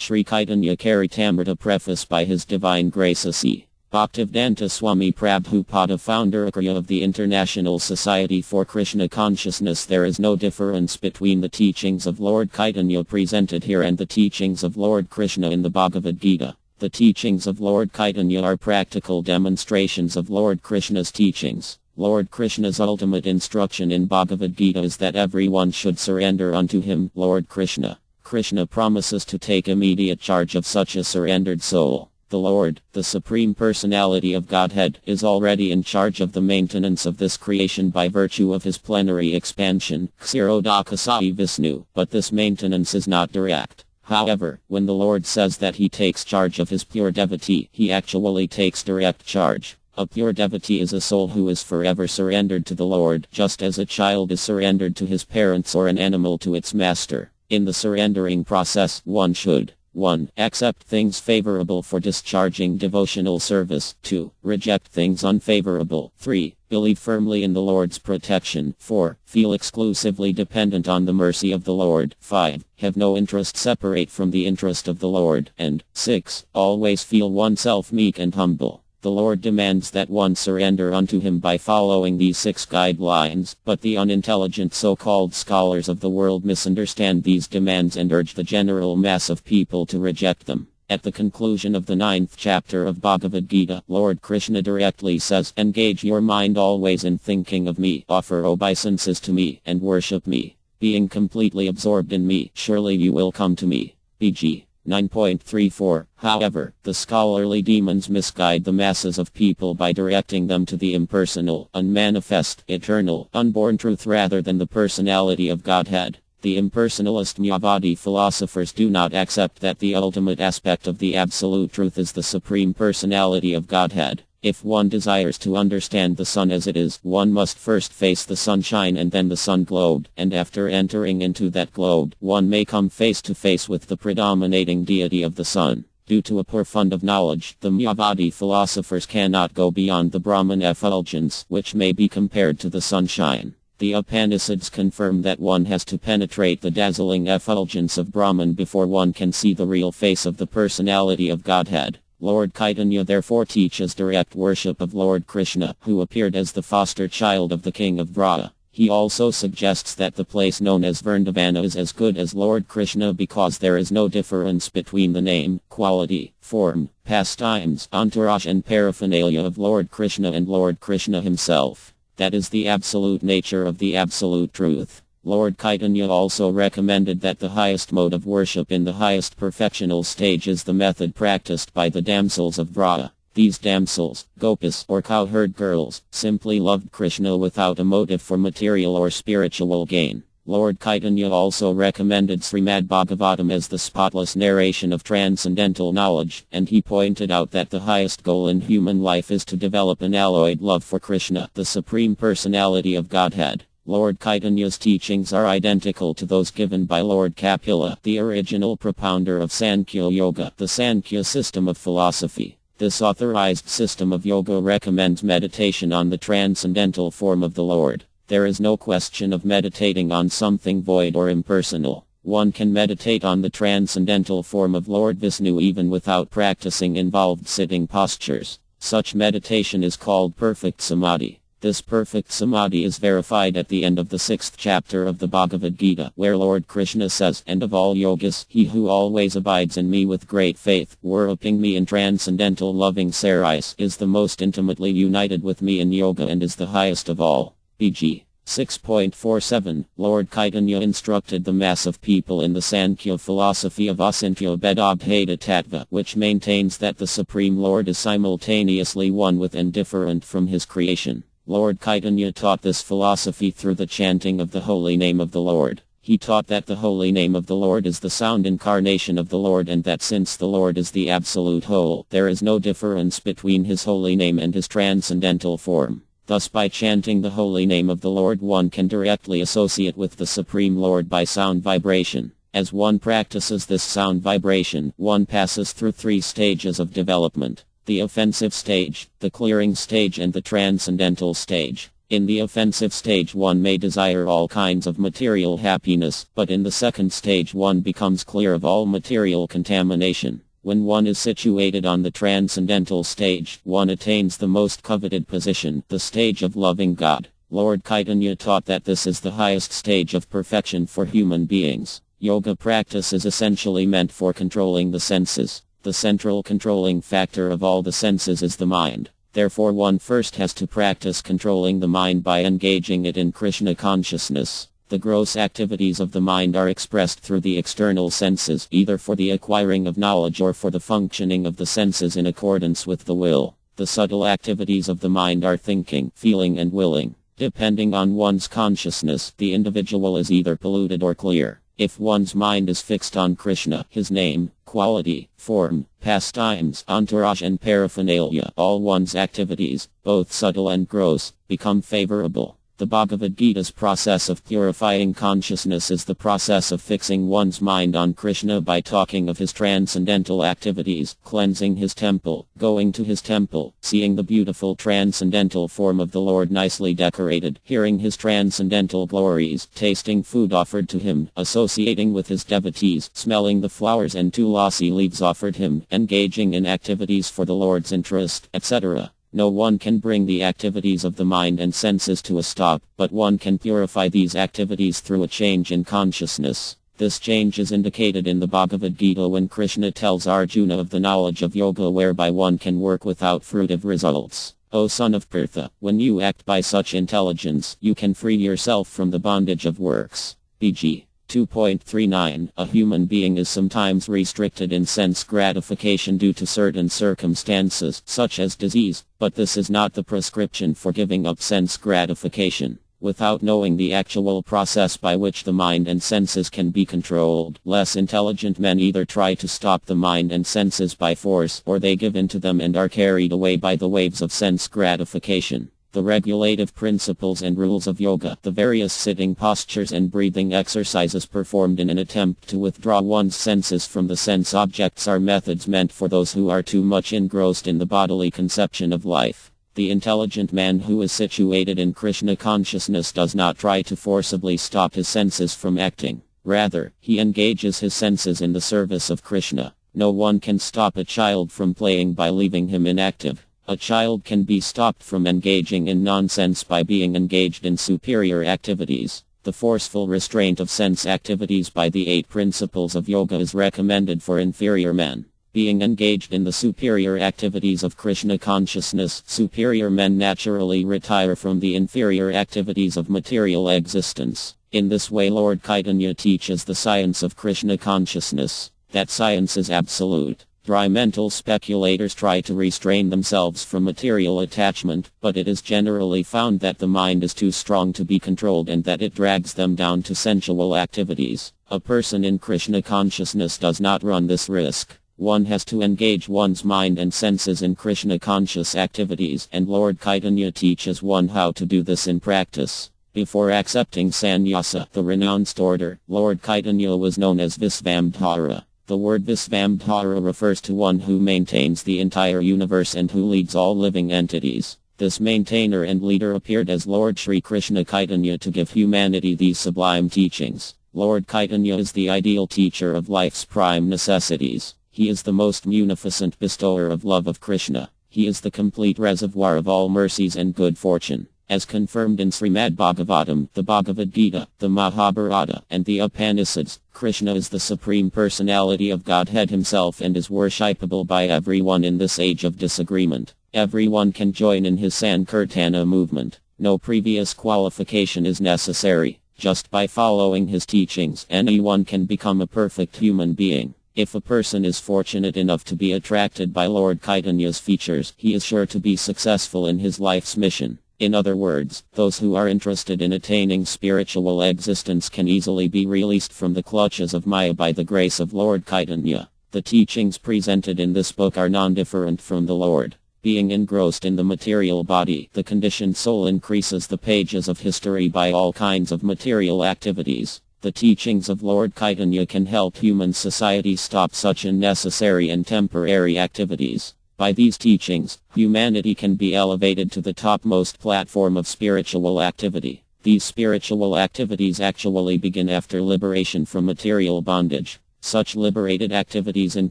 Sri Caitanya Caritamrta Preface by His Divine Grace A.C. Bhaktivedanta Swami Prabhupada, founder of the International Society for Krishna Consciousness. There is no difference between the teachings of Lord Caitanya presented here and the teachings of Lord Krishna in the Bhagavad Gita. The teachings of Lord Caitanya are practical demonstrations of Lord Krishna's teachings. Lord Krishna's ultimate instruction in Bhagavad Gita is that everyone should surrender unto him, Lord Krishna. Krishna promises to take immediate charge of such a surrendered soul. The Lord, the Supreme Personality of Godhead, is already in charge of the maintenance of this creation by virtue of his plenary expansion, Kshirodakasai Vishnu, but this maintenance is not direct. However, when the Lord says that he takes charge of his pure devotee, he actually takes direct charge. A pure devotee is a soul who is forever surrendered to the Lord, just as a child is surrendered to his parents or an animal to its master. In the surrendering process, one should 1. Accept things favorable for discharging devotional service. 2. Reject things unfavorable. 3. Believe firmly in the Lord's protection. 4. Feel exclusively dependent on the mercy of the Lord. 5. Have no interest separate from the interest of the Lord. And 6. Always feel oneself meek and humble. The Lord demands that one surrender unto him by following these 6 guidelines, but the unintelligent so-called scholars of the world misunderstand these demands and urge the general mass of people to reject them. At the conclusion of the 9th chapter of Bhagavad Gita, Lord Krishna directly says, "Engage your mind always in thinking of me, offer obeisances to me, and worship me. Being completely absorbed in me, surely you will come to me." Pg. 9.34. However, the scholarly demons misguide the masses of people by directing them to the impersonal, unmanifest, eternal, unborn truth rather than the personality of Godhead. The impersonalist Mayavadi philosophers do not accept that the ultimate aspect of the absolute truth is the supreme personality of Godhead. If one desires to understand the sun as it is, one must first face the sunshine and then the sun globe, and after entering into that globe, one may come face to face with the predominating deity of the sun. Due to a poor fund of knowledge, the Mayavadi philosophers cannot go beyond the Brahman effulgence, which may be compared to the sunshine. The Upanishads confirm that one has to penetrate the dazzling effulgence of Brahman before one can see the real face of the personality of Godhead. Lord Caitanya therefore teaches direct worship of Lord Krishna, who appeared as the foster child of the king of Vraja. He also suggests that the place known as Vrindavana is as good as Lord Krishna because there is no difference between the name, quality, form, pastimes, entourage and paraphernalia of Lord Krishna and Lord Krishna himself. That is the absolute nature of the absolute truth. Lord Caitanya also recommended that the highest mode of worship in the highest perfectional stage is the method practiced by the damsels of Vraja. These damsels, gopis or cowherd girls, simply loved Krishna without a motive for material or spiritual gain. Lord Caitanya also recommended Srimad Bhagavatam as the spotless narration of transcendental knowledge, and he pointed out that the highest goal in human life is to develop an alloyed love for Krishna, the Supreme Personality of Godhead. Lord Caitanya's teachings are identical to those given by Lord Kapila, the original propounder of Sankhya Yoga, the Sankhya system of philosophy. This authorized system of yoga recommends meditation on the transcendental form of the Lord. There is no question of meditating on something void or impersonal. One can meditate on the transcendental form of Lord Vishnu even without practicing involved sitting postures. Such meditation is called perfect samadhi. This perfect samadhi is verified at the end of the 6th chapter of the Bhagavad Gita, where Lord Krishna says, "And of all yogas, he who always abides in me with great faith, worshipping me in transcendental loving service, is the most intimately united with me in yoga and is the highest of all." Pg. 6.47. Lord Caitanya instructed the mass of people in the Sankhya philosophy of Asantya Bedabheda Tattva, which maintains that the Supreme Lord is simultaneously one with and different from his creation. Lord Caitanya taught this philosophy through the chanting of the holy name of the Lord. He taught that the holy name of the Lord is the sound incarnation of the Lord and that since the Lord is the absolute whole, there is no difference between his holy name and his transcendental form. Thus by chanting the holy name of the Lord one can directly associate with the Supreme Lord by sound vibration. As one practices this sound vibration, one passes through 3 stages of development: the offensive stage, the clearing stage and the transcendental stage. In the offensive stage one may desire all kinds of material happiness, but in the second stage one becomes clear of all material contamination. When one is situated on the transcendental stage, one attains the most coveted position, the stage of loving God. Lord Caitanya taught that this is the highest stage of perfection for human beings. Yoga practice is essentially meant for controlling the senses. The central controlling factor of all the senses is the mind. Therefore one first has to practice controlling the mind by engaging it in Krishna consciousness. The gross activities of the mind are expressed through the external senses, either for the acquiring of knowledge or for the functioning of the senses in accordance with the will. The subtle activities of the mind are thinking, feeling and willing. Depending on one's consciousness, the individual is either polluted or clear. If one's mind is fixed on Krishna, his name, quality, form, pastimes, entourage and paraphernalia, all one's activities, both subtle and gross, become favorable. The Bhagavad Gita's process of purifying consciousness is the process of fixing one's mind on Krishna by talking of his transcendental activities, cleansing his temple, going to his temple, seeing the beautiful transcendental form of the Lord nicely decorated, hearing his transcendental glories, tasting food offered to him, associating with his devotees, smelling the flowers and tulasi leaves offered him, engaging in activities for the Lord's interest, etc. No one can bring the activities of the mind and senses to a stop, but one can purify these activities through a change in consciousness. This change is indicated in the Bhagavad Gita when Krishna tells Arjuna of the knowledge of yoga whereby one can work without fruitive results. O son of Partha, when you act by such intelligence, you can free yourself from the bondage of works. BG 2.39 A human being is sometimes restricted in sense gratification due to certain circumstances, such as disease, but this is not the prescription for giving up sense gratification. Without knowing the actual process by which the mind and senses can be controlled, less intelligent men either try to stop the mind and senses by force, or they give in to them and are carried away by the waves of sense gratification. The regulative principles and rules of yoga, the various sitting postures and breathing exercises performed in an attempt to withdraw one's senses from the sense objects are methods meant for those who are too much engrossed in the bodily conception of life. The intelligent man who is situated in Krishna consciousness does not try to forcibly stop his senses from acting. Rather, he engages his senses in the service of Krishna. No one can stop a child from playing by leaving him inactive. A child can be stopped from engaging in nonsense by being engaged in superior activities. The forceful restraint of sense activities by the 8 principles of yoga is recommended for inferior men. Being engaged in the superior activities of Krishna consciousness, superior men naturally retire from the inferior activities of material existence. In this way Lord Caitanya teaches the science of Krishna consciousness. That science is absolute. Dry mental speculators try to restrain themselves from material attachment, but it is generally found that the mind is too strong to be controlled and that it drags them down to sensual activities. A person in Krishna consciousness does not run this risk. One has to engage one's mind and senses in Krishna conscious activities, and Lord Caitanya teaches one how to do this in practice. Before accepting sannyasa, the renounced order, Lord Caitanya was known as Visvamdhara. The word Visvamdhara refers to one who maintains the entire universe and who leads all living entities. This maintainer and leader appeared as Lord Sri Krishna Caitanya to give humanity these sublime teachings. Lord Caitanya is the ideal teacher of life's prime necessities. He is the most munificent bestower of love of Krishna. He is the complete reservoir of all mercies and good fortune. As confirmed in Srimad Bhagavatam, the Bhagavad Gita, the Mahabharata, and the Upanishads, Krishna is the Supreme Personality of Godhead himself and is worshipable by everyone in this age of disagreement. Everyone can join in his Sankirtana movement. No previous qualification is necessary. Just by following his teachings, anyone can become a perfect human being. If a person is fortunate enough to be attracted by Lord Caitanya's features, he is sure to be successful in his life's mission. In other words, those who are interested in attaining spiritual existence can easily be released from the clutches of Maya by the grace of Lord Caitanya. The teachings presented in this book are non-different from the Lord. Being engrossed in the material body, the conditioned soul increases the pages of history by all kinds of material activities. The teachings of Lord Caitanya can help human society stop such unnecessary and temporary activities. By these teachings, humanity can be elevated to the topmost platform of spiritual activity. These spiritual activities actually begin after liberation from material bondage. Such liberated activities in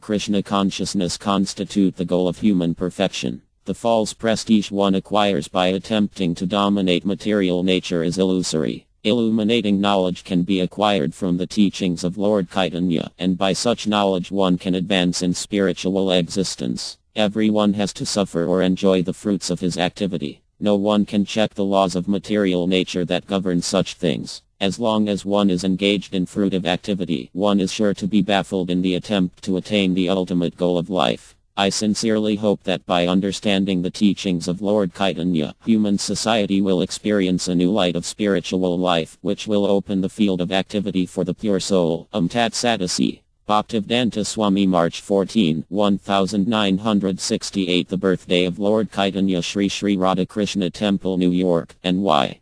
Krishna consciousness constitute the goal of human perfection. The false prestige one acquires by attempting to dominate material nature is illusory. Illuminating knowledge can be acquired from the teachings of Lord Caitanya, and by such knowledge one can advance in spiritual existence. Everyone has to suffer or enjoy the fruits of his activity. No one can check the laws of material nature that govern such things. As long as one is engaged in fruitive activity, one is sure to be baffled in the attempt to attain the ultimate goal of life. I sincerely hope that by understanding the teachings of Lord Caitanya, human society will experience a new light of spiritual life, which will open the field of activity for the pure soul. Tat Sadasi. Bhaktivedanta Swami, March 14, 1968. The birthday of Lord Caitanya, Sri Sri Radhakrishna Temple, New York, NY.